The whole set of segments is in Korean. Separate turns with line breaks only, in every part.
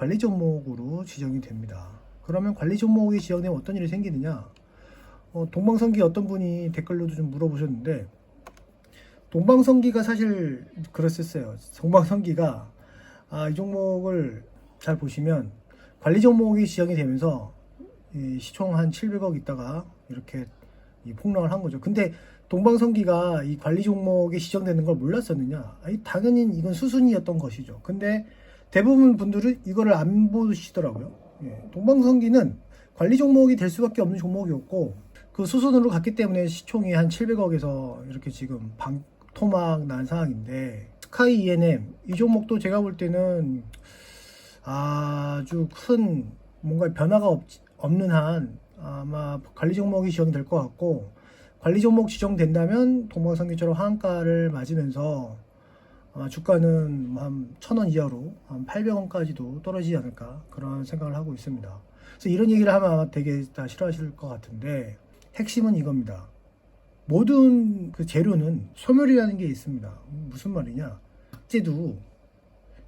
관리 종목으로 지정이 됩니다. 그러면 관리 종목이 지정되면 어떤 일이 생기느냐? 동방성기 어떤 분이 댓글로도 좀 물어보셨는데, 동방성기가 사실 그랬었어요. 동방성기가 이 종목을 잘 보시면 관리 종목이 지정이 되면서 이 시총 한 700억 있다가 이렇게 폭락을 한 거죠. 근데 동방성기가 이 관리 종목에 지정되는 걸 몰랐었느냐? 당연히 이건 수순이었던 것이죠. 근데 대부분 분들은 이거를 안 보시더라고요. 동방성기는 관리 종목이 될 수밖에 없는 종목이었고, 그 수순으로 갔기 때문에 시총이 한 700억에서 이렇게 지금 방토막 난 상황인데, 스카이 E&M 이 종목도 제가 볼 때는 아주 큰 뭔가 변화가 없는 한 아마 관리 종목이 지정될 것 같고, 관리 종목 지정된다면 동방성기처럼 하한가를 맞으면서 아마 주가는 한 1000원 이하로 한 800원까지도 떨어지지 않을까, 그런 생각을 하고 있습니다. 그래서 이런 얘기를 하면 아마 되게 다 싫어하실 것 같은데, 핵심은 이겁니다. 모든 그 재료는 소멸이라는 게 있습니다. 무슨 말이냐? 악재도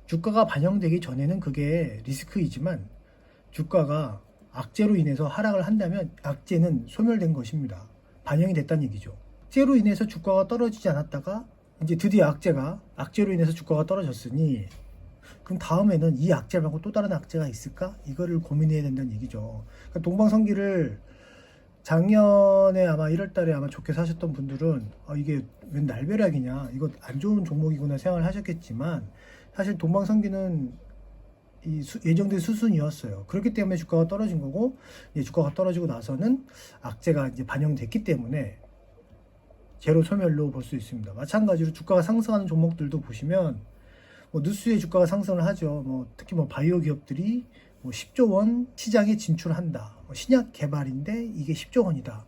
주가가 반영되기 전에는 그게 리스크이지만, 주가가 악재로 인해서 하락을 한다면 악재는 소멸된 것입니다. 반영이 됐다는 얘기죠. 악재로 인해서 주가가 떨어지지 않았다가 이제 드디어 악재로 인해서 주가가 떨어졌으니, 그럼 다음에는 이 악재 말고 또 다른 악재가 있을까? 이거를 고민해야 된다는 얘기죠. 그러니까 동방성기를 작년에 아마 1월달에 아마 좋게 사셨던 분들은 이게 웬 날벼락이냐, 이거 안 좋은 종목이구나 생각을 하셨겠지만, 사실 동방성기는 예정된 수순이었어요. 그렇기 때문에 주가가 떨어진 거고, 주가가 떨어지고 나서는 악재가 이제 반영됐기 때문에 제로 소멸로 볼 수 있습니다. 마찬가지로 주가가 상승하는 종목들도 보시면 뉴스에 주가가 상승을 하죠. 특히 바이오 기업들이 10조 원 시장에 진출한다. 신약 개발인데 이게 10조 원이다.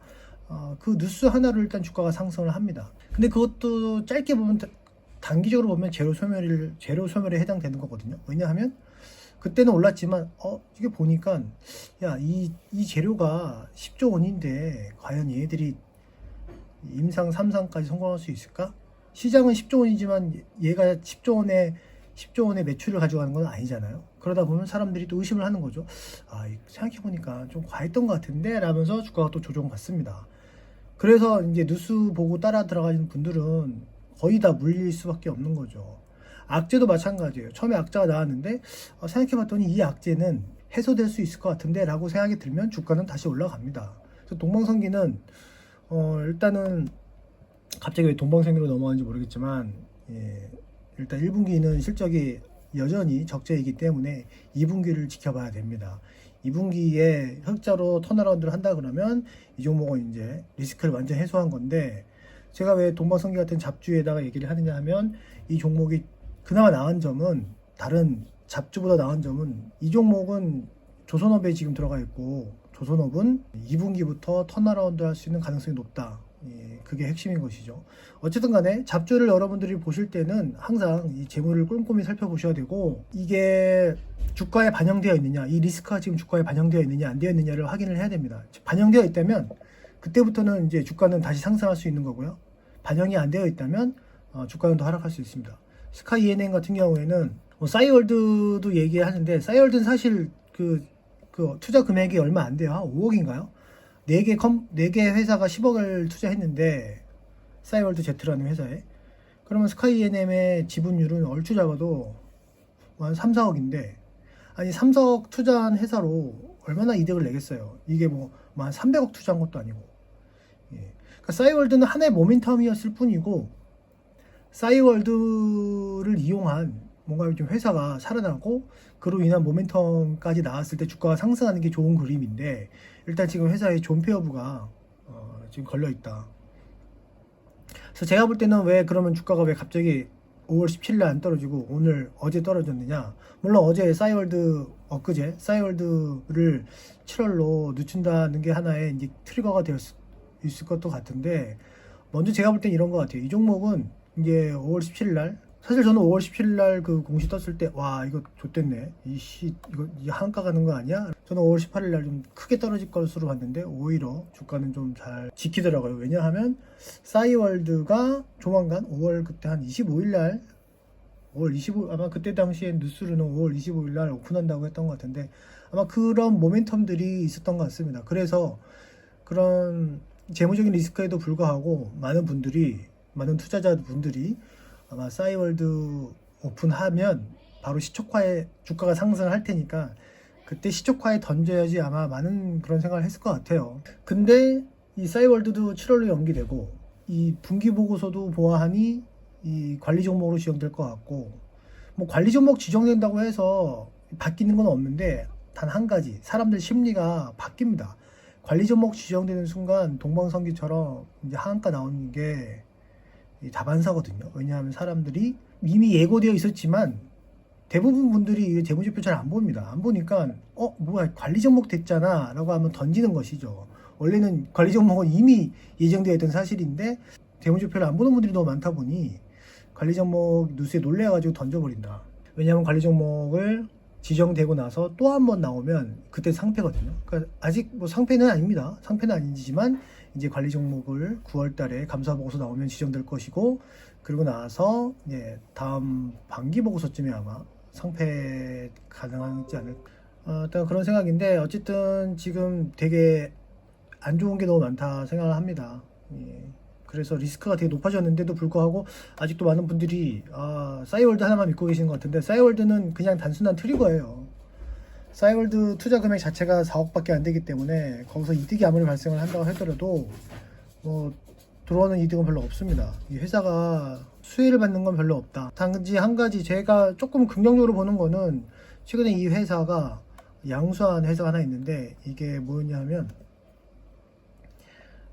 그 뉴스 하나로 일단 주가가 상승을 합니다. 근데 그것도 짧게 보면, 단기적으로 보면 제로 소멸에 해당되는 거거든요. 왜냐하면 그때는 올랐지만 이게 보니까 이 재료가 10조 원인데 과연 얘들이 임상 3상까지 성공할 수 있을까? 시장은 10조 원이지만 얘가 10조 원의 매출을 가져가는 건 아니잖아요. 그러다 보면 사람들이 또 의심을 하는 거죠. 생각해보니까 좀 과했던 것 같은데 라면서 주가가 또 조정받습니다. 그래서 이제 뉴스 보고 따라 들어가는 분들은 거의 다 물릴 수밖에 없는 거죠. 악재도 마찬가지예요. 처음에 악재가 나왔는데 생각해봤더니 이 악재는 해소될 수 있을 것 같은데 라고 생각이 들면 주가는 다시 올라갑니다. 그래서 동방성기는 일단은 갑자기 왜 동방성기로 넘어가는지 모르겠지만, 일단 1분기는 실적이 여전히 적자이기 때문에 2분기를 지켜봐야 됩니다. 2분기에 흑자로 턴어라운드를 한다 그러면 이 종목은 이제 리스크를 완전 해소한 건데, 제가 왜 동방성기 같은 잡주에다가 얘기를 하느냐 하면, 이 종목이 그나마 나은 점은, 다른 잡주보다 나은 점은, 이 종목은 조선업에 지금 들어가 있고, 조선업은 2분기부터 턴어라운드 할 수 있는 가능성이 높다. 그게 핵심인 것이죠. 어쨌든 간에 잡주를 여러분들이 보실 때는 항상 이 재물을 꼼꼼히 살펴보셔야 되고, 이게 주가에 반영되어 있느냐, 이 리스크가 지금 주가에 반영되어 있느냐 안 되어 있느냐를 확인을 해야 됩니다. 반영되어 있다면 그때부터는 이제 주가는 다시 상승할 수 있는 거고요. 반영이 안 되어 있다면 주가는 더 하락할 수 있습니다. 스카이 E&M 같은 경우에는 싸이월드도 얘기하는데, 싸이월드는 사실 그 투자 금액이 얼마 안 돼요. 한 5억인가요? 4개 회사가 10억을 투자했는데, 싸이월드 Z라는 회사에. 그러면 스카이 E&M의 지분율은 얼추 잡아도 한 3, 4억인데, 아니 3, 4억 투자한 회사로 얼마나 이득을 내겠어요. 이게 한 300억 투자한 것도 아니고. 그러니까 싸이월드는 하나의 모멘텀이었을 뿐이고, 싸이월드를 이용한 뭔가 좀 회사가 살아나고 그로 인한 모멘텀까지 나왔을 때 주가가 상승하는 게 좋은 그림인데, 일단 지금 회사에 존폐여부가 지금 걸려 있다. 그래서 제가 볼 때는 그러면 주가가 왜 갑자기 5월 17일 안 떨어지고 어제 떨어졌느냐? 물론 어제 엊그제 싸이월드를 7월로 늦춘다는 게 하나의 이제 트리거가 있을 것도 같은데, 먼저 제가 볼 땐 이런 것 같아요. 이 종목은 이제 5월 17일 날, 사실 저는 5월 17일 날 그 공시 떴을 때 이거 좋댔네, 이거 한가 가는 거 아니야? 저는 5월 18일 날 좀 크게 떨어질 것으로 봤는데 오히려 주가는 좀 잘 지키더라고요. 왜냐하면 싸이월드가 조만간 5월 그때 한 25일 날 5월 25일 아마 그때 당시에 뉴스로는 5월 25일 날 오픈한다고 했던 것 같은데 아마 그런 모멘텀들이 있었던 것 같습니다. 그래서 그런 재무적인 리스크에도 불구하고 많은 투자자분들이 아마 싸이월드 오픈하면 바로 시초가에 주가가 상승을 할 테니까 그때 시초가에 던져야지 아마 많은 그런 생각을 했을 것 같아요. 근데 이 싸이월드도 7월로 연기되고 이 분기 보고서도 보아하니 이 관리 종목으로 지정될 것 같고 뭐 관리 종목 지정된다고 해서 바뀌는 건 없는데 단 한 가지 사람들 심리가 바뀝니다. 관리 종목 지정되는 순간 동방성기처럼 이제 하한가 나오는 게 다반사거든요. 왜냐하면 사람들이 이미 예고되어 있었지만 대부분 분들이 재무제표 잘 안 봅니다. 안 보니까 뭐야 관리 종목 됐잖아 라고 하면 던지는 것이죠. 원래는 관리 종목은 이미 예정되어 있던 사실인데 재무제표를 안 보는 분들이 너무 많다 보니 관리 종목 뉴스에 놀래가지고 던져버린다. 왜냐하면 관리 종목을 지정되고 나서 또 한 번 나오면 그때 상패거든요. 그러니까 아직 뭐 상패는 아닙니다. 상패는 아니지만 이제 관리 종목을 9월 달에 감사 보고서 나오면 지정될 것이고 그리고 나서 이제 다음 반기 보고서쯤에 아마 상패 가능하지 않을까. 일단 그런 생각인데 어쨌든 지금 되게 안 좋은 게 너무 많다 생각을 합니다. 예. 그래서 리스크가 되게 높아졌는데도 불구하고 아직도 많은 분들이 싸이월드 하나만 믿고 계시는 것 같은데 싸이월드는 그냥 단순한 트리거예요. 싸이월드 투자 금액 자체가 4억밖에 안 되기 때문에 거기서 이득이 아무리 발생을 한다고 하더라도 뭐 들어오는 이득은 별로 없습니다. 이 회사가 수혜를 받는 건 별로 없다. 단지 한 가지 제가 조금 긍정적으로 보는 거는 최근에 이 회사가 양수한 회사가 하나 있는데 이게 뭐냐면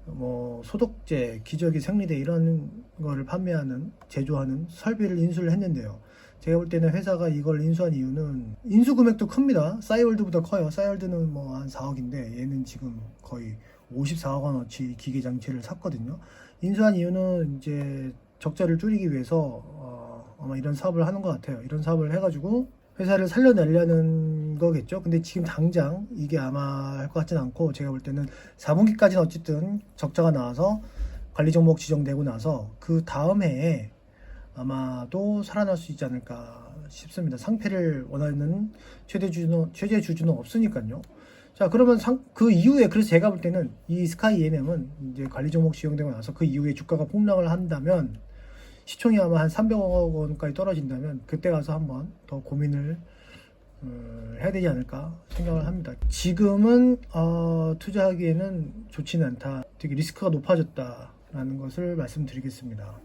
뭐 소독제, 기저귀, 생리대 이런 거를 판매하는 제조하는 설비를 인수를 했는데요. 제가 볼 때는 회사가 이걸 인수한 이유는 인수 금액도 큽니다. 싸이월드보다 커요. 싸이월드는 뭐 한 4억인데 얘는 지금 거의 54억 원어치 기계 장치를 샀거든요. 인수한 이유는 이제 적자를 줄이기 위해서 아마 이런 사업을 하는 것 같아요. 이런 사업을 해가지고 회사를 살려내려는 거겠죠. 근데 지금 당장 이게 아마 할 것 같진 않고 제가 볼 때는 4분기까지는 어쨌든 적자가 나와서 관리 종목 지정되고 나서 그 다음 해에 아마도 살아날 수 있지 않을까 싶습니다. 상패를 원하는 최대 주주는 없으니까요. 자, 그러면 그 이후에 그래서 제가 볼 때는 이 스카이 ENM은 이제 관리 종목 지정되고 나서 그 이후에 주가가 폭락을 한다면 시총이 아마 한 300억 원까지 떨어진다면 그때 가서 한번 더 고민을 해야 되지 않을까 생각을 합니다. 지금은 투자하기에는 좋지는 않다. 되게 리스크가 높아졌다라는 것을 말씀드리겠습니다.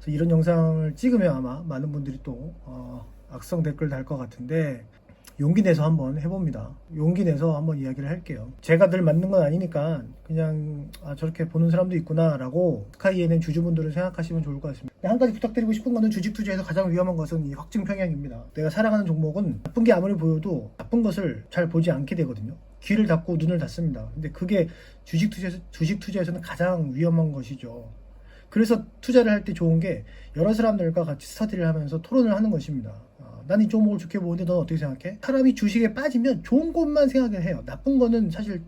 그래서 이런 영상을 찍으면 아마 많은 분들이 또 악성 댓글 달 것 같은데 용기 내서 한번 해봅니다. 용기 내서 한번 이야기를 할게요. 제가 늘 맞는 건 아니니까 그냥 저렇게 보는 사람도 있구나 라고 스카이에는 주주분들을 생각하시면 좋을 것 같습니다. 한 가지 부탁드리고 싶은 거는 주식 투자에서 가장 위험한 것은 이 확증 평양입니다. 내가 살아가는 종목은 나쁜 게 아무리 보여도 나쁜 것을 잘 보지 않게 되거든요. 귀를 닫고 눈을 닫습니다. 근데 그게 주식 투자에서는 가장 위험한 것이죠. 그래서 투자를 할 때 좋은 게 여러 사람들과 같이 스터디를 하면서 토론을 하는 것입니다. 난 이 종목을 좋게 보는데 넌 어떻게 생각해? 사람이 주식에 빠지면 좋은 것만 생각을 해요. 나쁜 거는 사실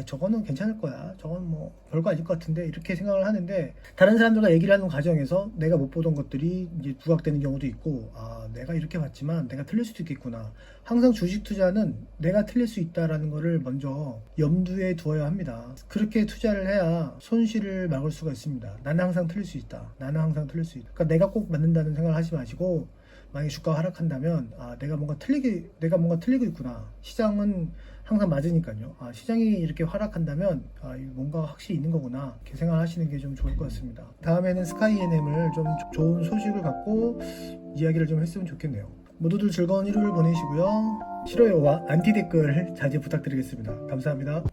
저거는 괜찮을 거야. 저건 뭐 별거 아닐 것 같은데 이렇게 생각을 하는데 다른 사람들과 얘기를 하는 과정에서 내가 못 보던 것들이 이제 부각되는 경우도 있고 내가 이렇게 봤지만 내가 틀릴 수도 있겠구나. 항상 주식 투자는 내가 틀릴 수 있다라는 거를 먼저 염두에 두어야 합니다. 그렇게 투자를 해야 손실을 막을 수가 있습니다. 나는 항상 틀릴 수 있다. 나는 항상 틀릴 수 있다. 그러니까 내가 꼭 맞는다는 생각을 하지 마시고 만약에 주가가 하락한다면 내가 뭔가 틀리고 있구나. 시장은 항상 맞으니까요. 시장이 이렇게 하락한다면 뭔가 확실히 있는 거구나. 이렇게 생각하시는 게 좀 좋을 것 같습니다. 다음에는 스카이 ENM을 좀 좋은 소식을 갖고 이야기를 좀 했으면 좋겠네요. 모두들 즐거운 일요일 보내시고요. 싫어요와 안티 댓글 자제 부탁드리겠습니다. 감사합니다.